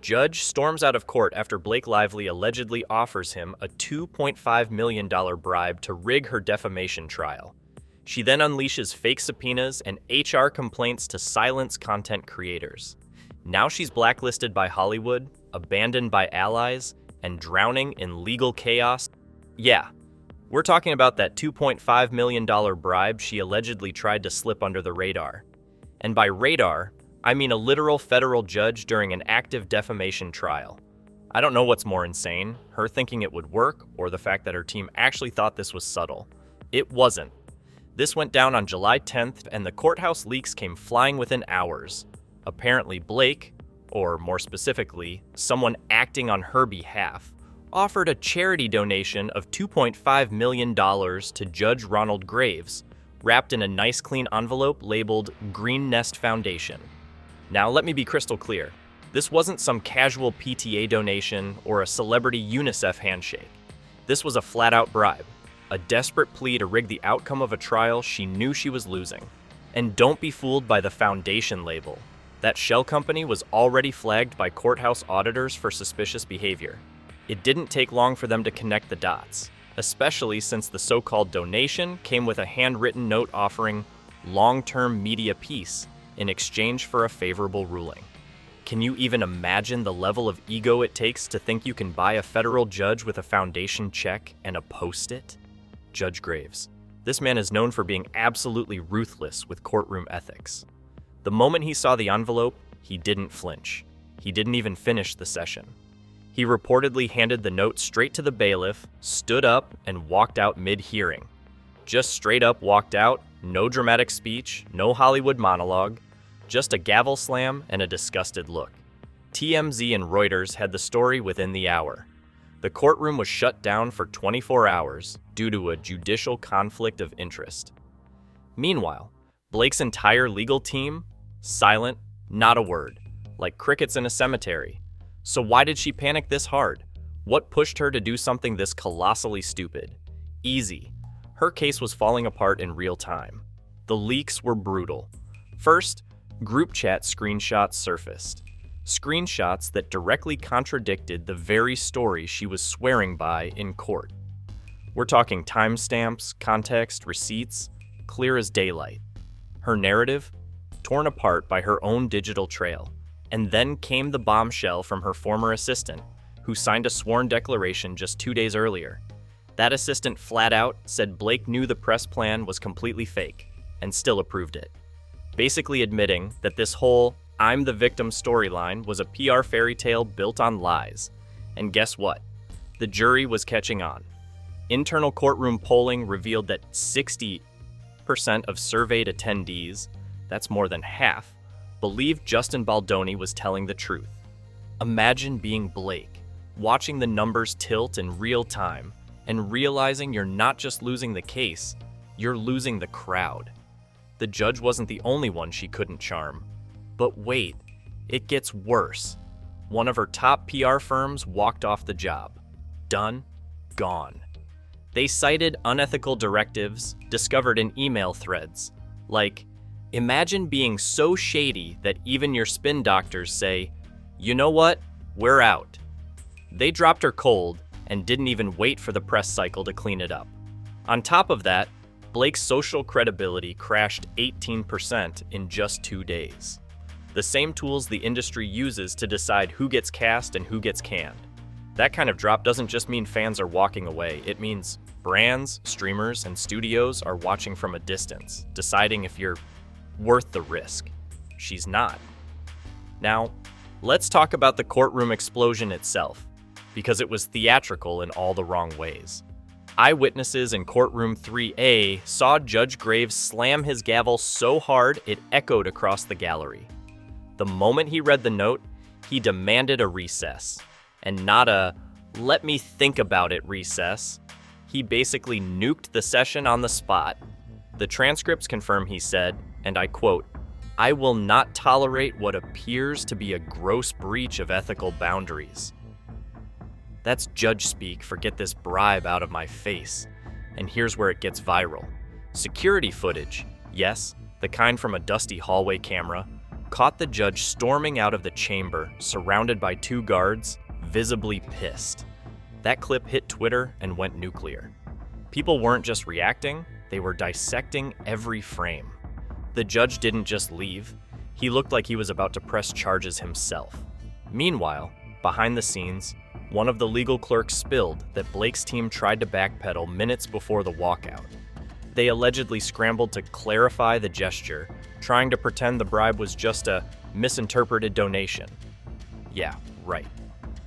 Judge storms out of court after Blake Lively allegedly offers him a $2.5 million bribe to rig her defamation trial. She then unleashes fake subpoenas and HR complaints to silence content creators. Now she's blacklisted by Hollywood, abandoned by allies, and drowning in legal chaos. Yeah, we're talking about that $2.5 million bribe she allegedly tried to slip under the radar. And by radar, I mean a literal federal judge during an active defamation trial. I don't know what's more insane, her thinking it would work, or the fact that her team actually thought this was subtle. It wasn't. This went down on July 10th, and the courthouse leaks came flying within hours. Apparently Blake, or more specifically, someone acting on her behalf, offered a charity donation of $2.5 million to Judge Ronald Graves, wrapped in a nice clean envelope labeled Green Nest Foundation. Now let me be crystal clear. This wasn't some casual PTA donation or a celebrity UNICEF handshake. This was a flat-out bribe, a desperate plea to rig the outcome of a trial she knew she was losing. And don't be fooled by the foundation label. That shell company was already flagged by courthouse auditors for suspicious behavior. It didn't take long for them to connect the dots, especially since the so-called donation came with a handwritten note offering long-term media peace in exchange for a favorable ruling. Can you even imagine the level of ego it takes to think you can buy a federal judge with a foundation check and a post-it? Judge Graves. This man is known for being absolutely ruthless with courtroom ethics. The moment he saw the envelope, he didn't flinch. He didn't even finish the session. He reportedly handed the note straight to the bailiff, stood up, and walked out mid-hearing. Just straight up walked out, no dramatic speech, no Hollywood monologue, just a gavel slam and a disgusted look. TMZ and Reuters had the story within the hour. The courtroom was shut down for 24 hours due to a judicial conflict of interest. Meanwhile, Blake's entire legal team, silent, not a word, like crickets in a cemetery. So why did she panic this hard? What pushed her to do something this colossally stupid? Easy. Her case was falling apart in real time. The leaks were brutal. First, group chat screenshots surfaced. Screenshots that directly contradicted the very story she was swearing by in court. We're talking timestamps, context, receipts, clear as daylight. Her narrative, torn apart by her own digital trail. And then came the bombshell from her former assistant, who signed a sworn declaration just 2 days earlier. That assistant flat out said Blake knew the press plan was completely fake, and still approved it. Basically admitting that this whole "I'm the victim" storyline was a PR fairy tale built on lies. And guess what? The jury was catching on. Internal courtroom polling revealed that 60% of surveyed attendees, that's more than half, believed Justin Baldoni was telling the truth. Imagine being Blake, watching the numbers tilt in real time, and realizing you're not just losing the case, you're losing the crowd. The judge wasn't the only one she couldn't charm. But wait, it gets worse. One of her top PR firms walked off the job. Done, gone. They cited unethical directives discovered in email threads, like, imagine being so shady that even your spin doctors say, you know what, we're out. They dropped her cold and didn't even wait for the press cycle to clean it up. On top of that, Blake's social credibility crashed 18% in just 2 days. The same tools the industry uses to decide who gets cast and who gets canned. That kind of drop doesn't just mean fans are walking away, it means brands, streamers, and studios are watching from a distance, deciding if you're worth the risk. She's not. Now, let's talk about the courtroom explosion itself, because it was theatrical in all the wrong ways. Eyewitnesses in courtroom 3A saw Judge Graves slam his gavel so hard it echoed across the gallery. The moment he read the note, he demanded a recess. And not a, let me think about it recess. He basically nuked the session on the spot. The transcripts confirm he said, and I quote, "I will not tolerate what appears to be a gross breach of ethical boundaries." That's judge speak for get this bribe out of my face. And here's where it gets viral. Security footage, yes, the kind from a dusty hallway camera, caught the judge storming out of the chamber, surrounded by two guards, visibly pissed. That clip hit Twitter and went nuclear. People weren't just reacting, they were dissecting every frame. The judge didn't just leave, he looked like he was about to press charges himself. Meanwhile, behind the scenes, one of the legal clerks spilled that Blake's team tried to backpedal minutes before the walkout. They allegedly scrambled to clarify the gesture, trying to pretend the bribe was just a misinterpreted donation. Yeah, right.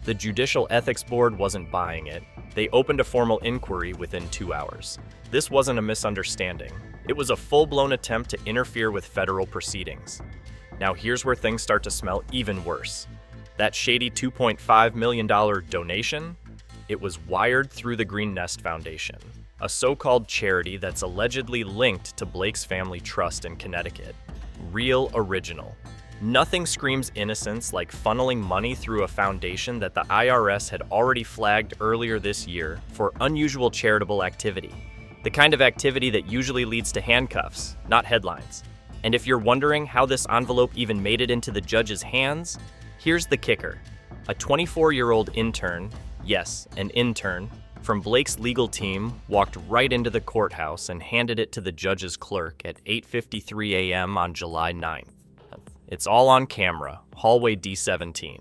The Judicial Ethics Board wasn't buying it. They opened a formal inquiry within 2 hours. This wasn't a misunderstanding. It was a full-blown attempt to interfere with federal proceedings. Now here's where things start to smell even worse. That shady $2.5 million donation? It was wired through the Green Nest Foundation, a so-called charity that's allegedly linked to Blake's family trust in Connecticut. Real original. Nothing screams innocence like funneling money through a foundation that the IRS had already flagged earlier this year for unusual charitable activity. The kind of activity that usually leads to handcuffs, not headlines. And if you're wondering how this envelope even made it into the judge's hands, here's the kicker. A 24-year-old intern, yes, an intern, from Blake's legal team walked right into the courthouse and handed it to the judge's clerk at 8:53 a.m. on July 9th. It's all on camera, hallway D17.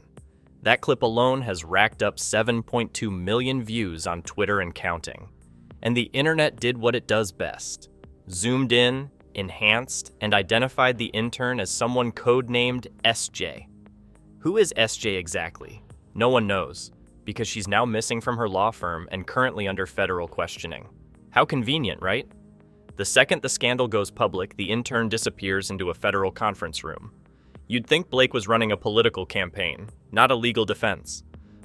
That clip alone has racked up 7.2 million views on Twitter and counting. And the internet did what it does best. Zoomed in, enhanced, and identified the intern as someone codenamed SJ. Who is SJ exactly? No one knows, because she's now missing from her law firm and currently under federal questioning. How convenient, right? The second the scandal goes public, the intern disappears into a federal conference room. You'd think Blake was running a political campaign, not a legal defense.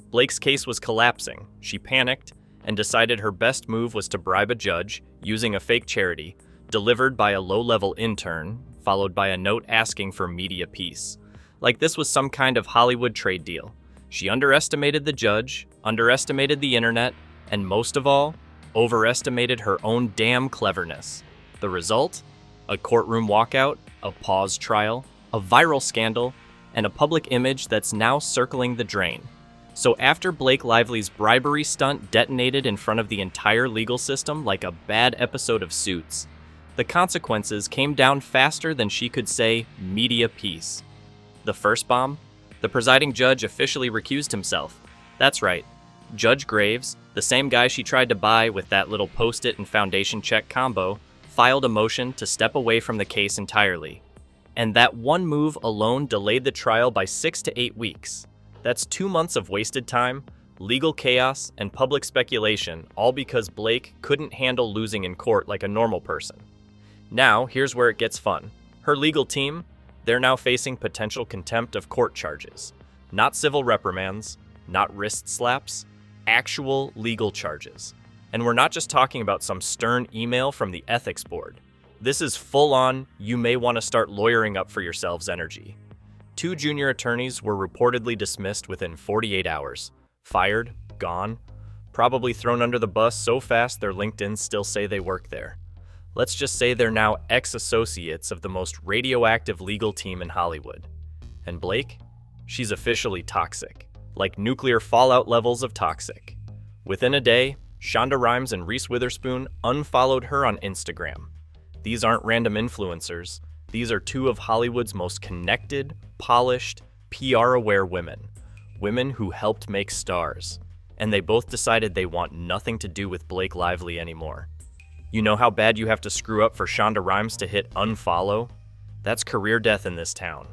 Blake's case was collapsing. She panicked and decided her best move was to bribe a judge using a fake charity, delivered by a low-level intern, followed by a note asking for media peace. Like this was some kind of Hollywood trade deal. She underestimated the judge, underestimated the internet, and most of all, overestimated her own damn cleverness. The result? A courtroom walkout, a pause trial, a viral scandal, and a public image that's now circling the drain. So after Blake Lively's bribery stunt detonated in front of the entire legal system like a bad episode of Suits, the consequences came down faster than she could say media peace. The first bomb? The presiding judge officially recused himself. That's right. Judge Graves, the same guy she tried to buy with that little post-it and foundation check combo, filed a motion to step away from the case entirely. And that one move alone delayed the trial by 6 to 8 weeks. That's 2 months of wasted time, legal chaos, and public speculation, all because Blake couldn't handle losing in court like a normal person. Now, here's where it gets fun. Her legal team, they're now facing potential contempt of court charges. Not civil reprimands, not wrist slaps, actual legal charges. And we're not just talking about some stern email from the ethics board. This is full-on, you may want to start lawyering up for yourselves energy. 2 junior attorneys were reportedly dismissed within 48 hours. Fired, gone, probably thrown under the bus so fast their LinkedIns still say they work there. Let's just say they're now ex-associates of the most radioactive legal team in Hollywood. And Blake? She's officially toxic, like nuclear fallout levels of toxic. Within a day, Shonda Rhimes and Reese Witherspoon unfollowed her on Instagram. These aren't random influencers. These are 2 of Hollywood's most connected, polished, PR-aware women. Women who helped make stars. And they both decided they want nothing to do with Blake Lively anymore. You know how bad you have to screw up for Shonda Rhimes to hit unfollow? That's career death in this town.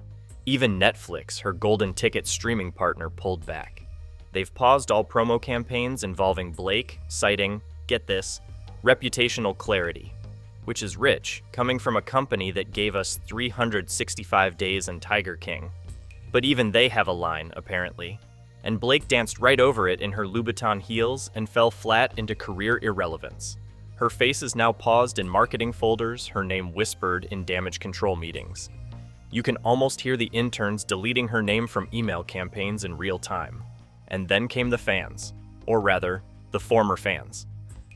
Even Netflix, her golden ticket streaming partner, pulled back. They've paused all promo campaigns involving Blake, citing, get this, reputational clarity. Which is rich, coming from a company that gave us 365 Days and Tiger King. But even they have a line, apparently. And Blake danced right over it in her Louboutin heels and fell flat into career irrelevance. Her face is now paused in marketing folders, her name whispered in damage control meetings. You can almost hear the interns deleting her name from email campaigns in real time. And then came the fans, or rather, the former fans.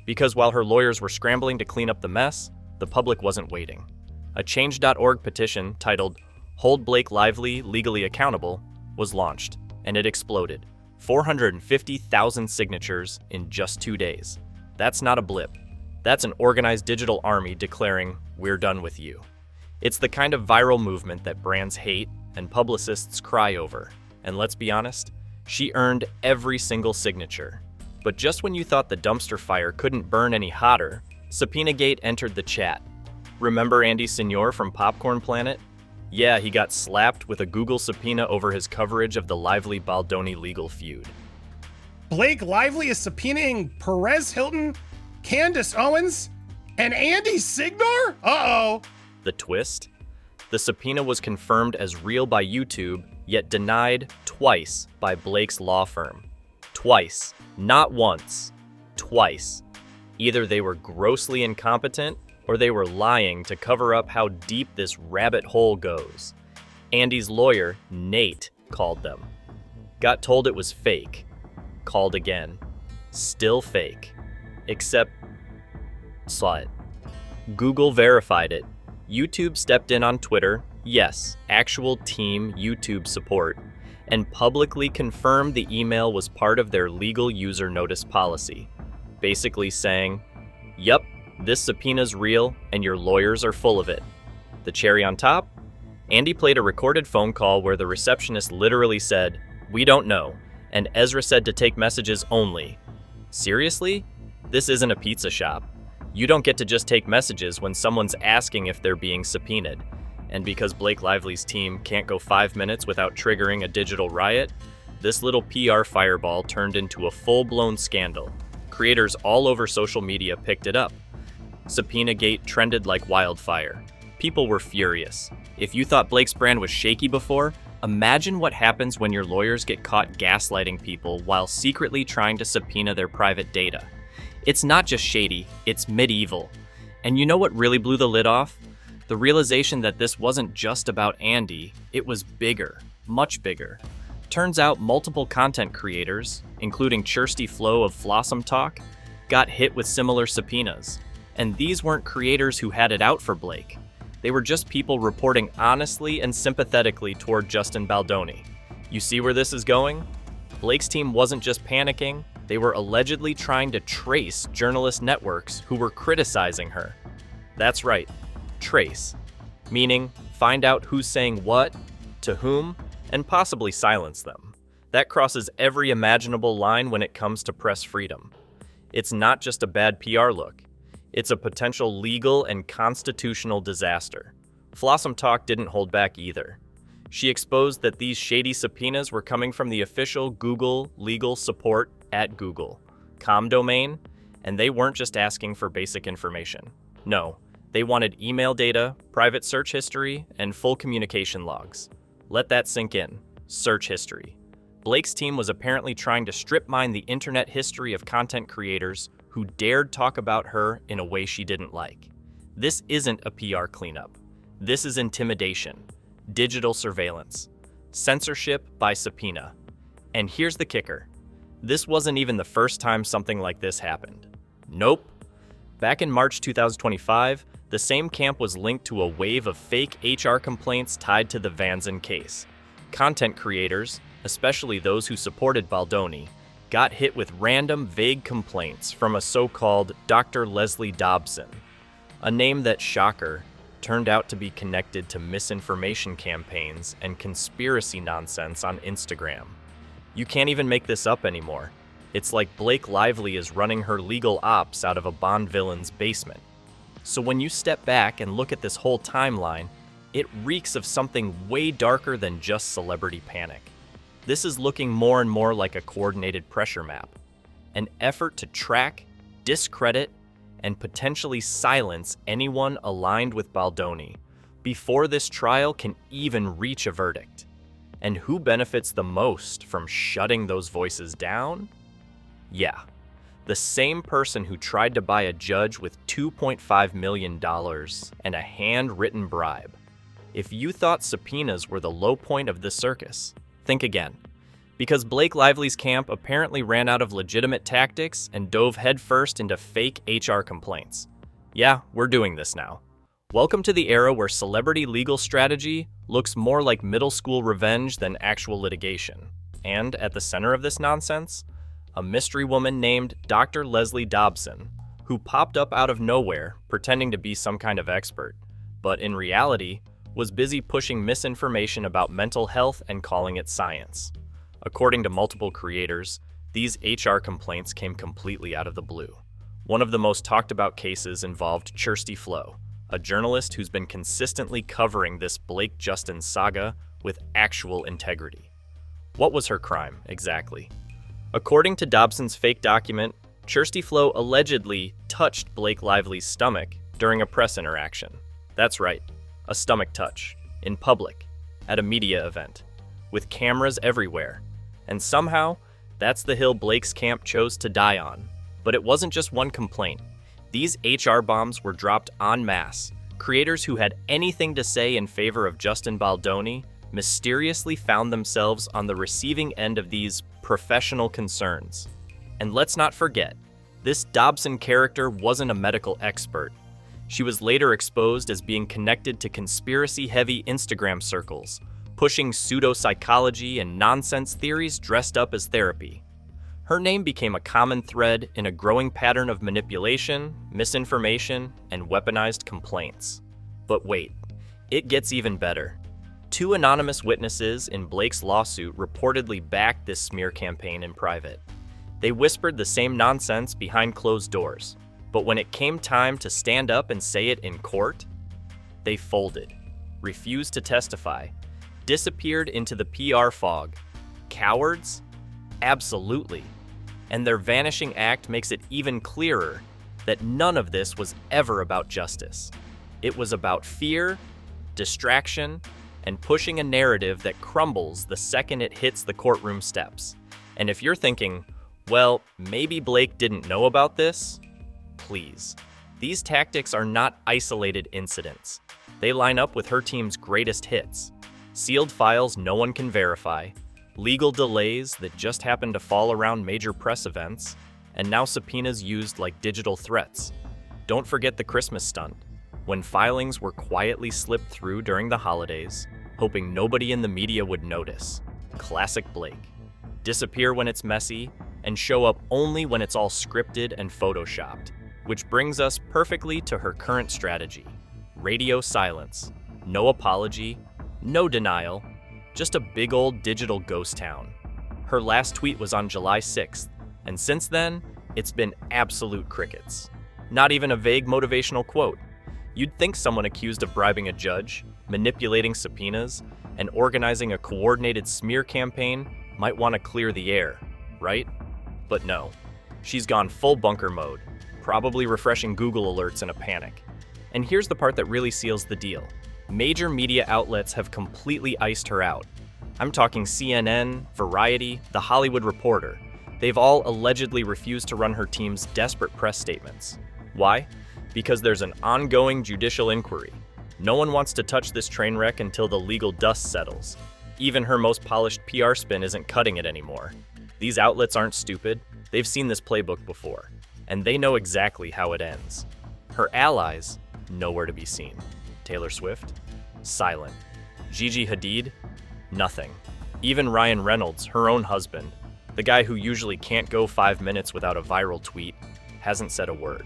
Because while her lawyers were scrambling to clean up the mess, the public wasn't waiting. A Change.org petition titled, Hold Blake Lively legally accountable was launched, and it exploded. 450,000 signatures in just 2 days. That's not a blip. That's an organized digital army declaring, "We're done with you." It's the kind of viral movement that brands hate and publicists cry over. And let's be honest, she earned every single signature. But just when you thought the dumpster fire couldn't burn any hotter, Subpoenagate entered the chat. Remember Andy Signore from Popcorn Planet? Yeah, he got slapped with a Google subpoena over his coverage of the Lively-Baldoni legal feud. Blake Lively is subpoenaing Perez Hilton, Candace Owens, and Andy Signore? Uh-oh. The twist? The subpoena was confirmed as real by YouTube, yet denied twice by Blake's law firm. Twice. Not once. Twice. Either they were grossly incompetent, or they were lying to cover up how deep this rabbit hole goes. Andy's lawyer, Nate, called them. Got told it was fake. Called again. Still fake. Except, saw it. Google verified it. YouTube stepped in on Twitter, yes, actual team YouTube support, and publicly confirmed the email was part of their legal user notice policy. Basically saying, "Yup, this subpoena's real, and your lawyers are full of it." The cherry on top? Andy played a recorded phone call where the receptionist literally said, "We don't know," and Ezra said to take messages only. Seriously? This isn't a pizza shop. You don't get to just take messages when someone's asking if they're being subpoenaed. And because Blake Lively's team can't go 5 minutes without triggering a digital riot, this little PR fireball turned into a full-blown scandal. Creators all over social media picked it up. Subpoenagate trended like wildfire. People were furious. If you thought Blake's brand was shaky before, imagine what happens when your lawyers get caught gaslighting people while secretly trying to subpoena their private data. It's not just shady, it's medieval. And you know what really blew the lid off? The realization that this wasn't just about Andy, it was bigger, much bigger. Turns out multiple content creators, including Kirsty Flo of Flossom Talk, got hit with similar subpoenas. And these weren't creators who had it out for Blake. They were just people reporting honestly and sympathetically toward Justin Baldoni. You see where this is going? Blake's team wasn't just panicking, they were allegedly trying to trace journalist networks who were criticizing her. That's right, trace. Meaning, find out who's saying what, to whom, and possibly silence them. That crosses every imaginable line when it comes to press freedom. It's not just a bad PR look. It's a potential legal and constitutional disaster. Flossom Talk didn't hold back either. She exposed that these shady subpoenas were coming from the official Google legal support at Google, domain, and they weren't just asking for basic information. No, they wanted email data, private search history, and full communication logs. Let that sink in. Search history. Blake's team was apparently trying to strip mine the internet history of content creators who dared talk about her in a way she didn't like. This isn't a PR cleanup. This is intimidation, digital surveillance, censorship by subpoena. And here's the kicker. This wasn't even the first time something like this happened. Nope. Back in March 2025, the same camp was linked to a wave of fake HR complaints tied to the Vanzin case. Content creators, especially those who supported Baldoni, got hit with random, vague complaints from a so-called Dr. Leslie Dobson, a name that, shocker, turned out to be connected to misinformation campaigns and conspiracy nonsense on Instagram. You can't even make this up anymore. It's like Blake Lively is running her legal ops out of a Bond villain's basement. So when you step back and look at this whole timeline, it reeks of something way darker than just celebrity panic. This is looking more and more like a coordinated pressure map, an effort to track, discredit, and potentially silence anyone aligned with Baldoni before this trial can even reach a verdict. And who benefits the most from shutting those voices down? Yeah, the same person who tried to buy a judge with $2.5 million and a handwritten bribe. If you thought subpoenas were the low point of this circus, think again. Because Blake Lively's camp apparently ran out of legitimate tactics and dove headfirst into fake HR complaints. Yeah, we're doing this now. Welcome to the era where celebrity legal strategy looks more like middle school revenge than actual litigation. And at the center of this nonsense, a mystery woman named Dr. Leslie Dobson, who popped up out of nowhere pretending to be some kind of expert, but in reality was busy pushing misinformation about mental health and calling it science. According to multiple creators, these HR complaints came completely out of the blue. One of the most talked about cases involved Kirsty Flo, a journalist who's been consistently covering this Blake Justin saga with actual integrity. What was her crime, exactly? According to Dobson's fake document, Kirsty Flo allegedly touched Blake Lively's stomach during a press interaction. That's right, a stomach touch, in public, at a media event, with cameras everywhere. And somehow, that's the hill Blake's camp chose to die on. But it wasn't just one complaint. These HR bombs were dropped en masse. Creators who had anything to say in favor of Justin Baldoni mysteriously found themselves on the receiving end of these professional concerns. And let's not forget, this Dobson character wasn't a medical expert. She was later exposed as being connected to conspiracy-heavy Instagram circles, pushing pseudo-psychology and nonsense theories dressed up as therapy. Her name became a common thread in a growing pattern of manipulation, misinformation, and weaponized complaints. But wait, it gets even better. 2 anonymous witnesses in Blake's lawsuit reportedly backed this smear campaign in private. They whispered the same nonsense behind closed doors, but when it came time to stand up and say it in court, they folded, refused to testify, disappeared into the PR fog. Cowards? Absolutely. And their vanishing act makes it even clearer that none of this was ever about justice. It was about fear, distraction, and pushing a narrative that crumbles the second it hits the courtroom steps. And if you're thinking, well, maybe Blake didn't know about this, please. These tactics are not isolated incidents. They line up with her team's greatest hits. Sealed files no one can verify, legal delays that just happen to fall around major press events, and now subpoenas used like digital threats. Don't forget the Christmas stunt, when filings were quietly slipped through during the holidays, hoping nobody in the media would notice. Classic Blake. Disappear when it's messy, and show up only when it's all scripted and photoshopped. Which brings us perfectly to her current strategy. Radio silence. No apology, no denial, just a big old digital ghost town. Her last tweet was on July 6th, and since then, it's been absolute crickets. Not even a vague motivational quote. You'd think someone accused of bribing a judge, manipulating subpoenas, and organizing a coordinated smear campaign might want to clear the air, right? But no. She's gone full bunker mode, probably refreshing Google alerts in a panic. And here's the part that really seals the deal. Major media outlets have completely iced her out. I'm talking CNN, Variety, The Hollywood Reporter. They've all allegedly refused to run her team's desperate press statements. Why? Because there's an ongoing judicial inquiry. No one wants to touch this train wreck until the legal dust settles. Even her most polished PR spin isn't cutting it anymore. These outlets aren't stupid. They've seen this playbook before, and they know exactly how it ends. Her allies, nowhere to be seen. Taylor Swift? Silent. Gigi Hadid? Nothing. Even Ryan Reynolds, her own husband, the guy who usually can't go 5 minutes without a viral tweet, hasn't said a word.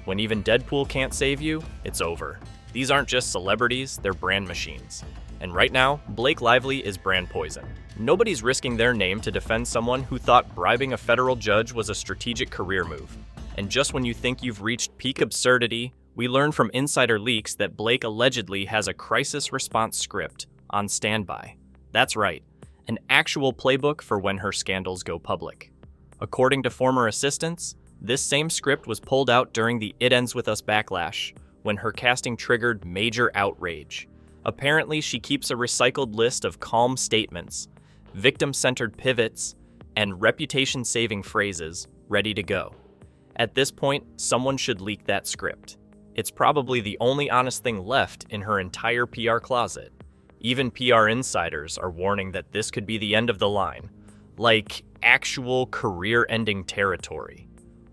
When even Deadpool can't save you, it's over. These aren't just celebrities, they're brand machines. And right now, Blake Lively is brand poison. Nobody's risking their name to defend someone who thought bribing a federal judge was a strategic career move. And just when you think you've reached peak absurdity, we learn from insider leaks that Blake allegedly has a crisis response script on standby. That's right, an actual playbook for when her scandals go public. According to former assistants, this same script was pulled out during the It Ends With Us backlash, when her casting triggered major outrage. Apparently, she keeps a recycled list of calm statements, victim-centered pivots, and reputation-saving phrases ready to go. At this point, someone should leak that script. It's probably the only honest thing left in her entire PR closet. Even PR insiders are warning that this could be the end of the line, like actual career-ending territory.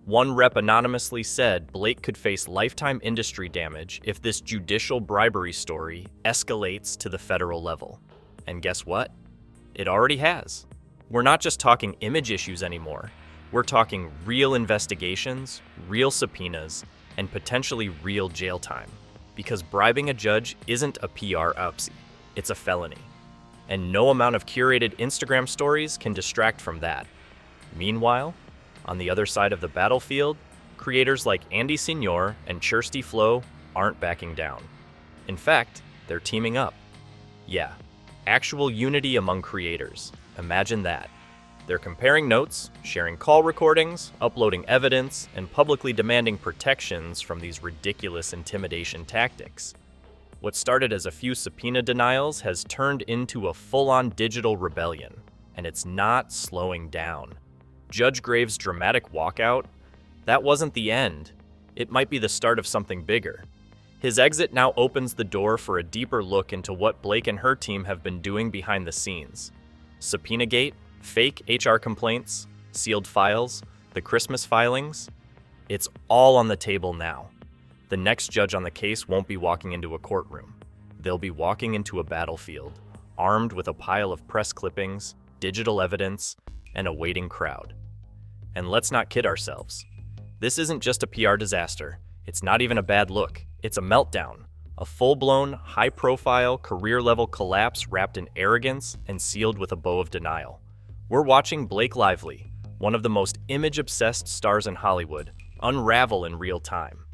One rep anonymously said Blake could face lifetime industry damage if this judicial bribery story escalates to the federal level. And guess what? It already has. We're not just talking image issues anymore. We're talking real investigations, real subpoenas, and potentially real jail time. Because bribing a judge isn't a PR oopsie, it's a felony. And no amount of curated Instagram stories can distract from that. Meanwhile, on the other side of the battlefield, creators like Andy Signor and Kirsty Flo aren't backing down. In fact, they're teaming up. Yeah, actual unity among creators. Imagine that. They're comparing notes, sharing call recordings, uploading evidence, and publicly demanding protections from these ridiculous intimidation tactics. What started as a few subpoena denials has turned into a full-on digital rebellion, and it's not slowing down. Judge Graves' dramatic walkout? That wasn't the end. It might be the start of something bigger. His exit now opens the door for a deeper look into what Blake and her team have been doing behind the scenes. Subpoena-gate, fake HR complaints, sealed files, the Christmas filings. It's all on the table now. The next judge on the case won't be walking into a courtroom. They'll be walking into a battlefield, armed with a pile of press clippings, digital evidence, and a waiting crowd. And let's not kid ourselves. This isn't just a PR disaster. It's not even a bad look. It's a meltdown. A full-blown, high-profile, career-level collapse wrapped in arrogance and sealed with a bow of denial. We're watching Blake Lively, one of the most image-obsessed stars in Hollywood, unravel in real time.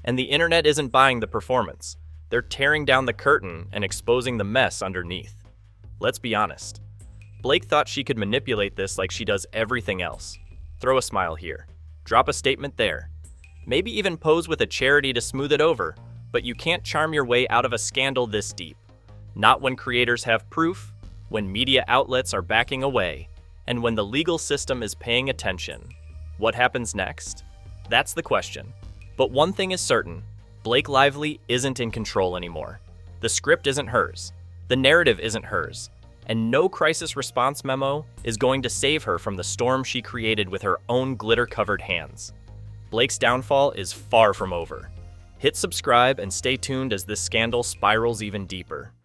And the internet isn't buying the performance. They're tearing down the curtain and exposing the mess underneath. Let's be honest. Blake thought she could manipulate this like she does everything else. Throw a smile here. Drop a statement there. Maybe even pose with a charity to smooth it over, but you can't charm your way out of a scandal this deep. Not when creators have proof, when media outlets are backing away, and when the legal system is paying attention. What happens next? That's the question. But one thing is certain, Blake Lively isn't in control anymore. The script isn't hers. The narrative isn't hers. And no crisis response memo is going to save her from the storm she created with her own glitter-covered hands. Blake's downfall is far from over. Hit subscribe and stay tuned as this scandal spirals even deeper.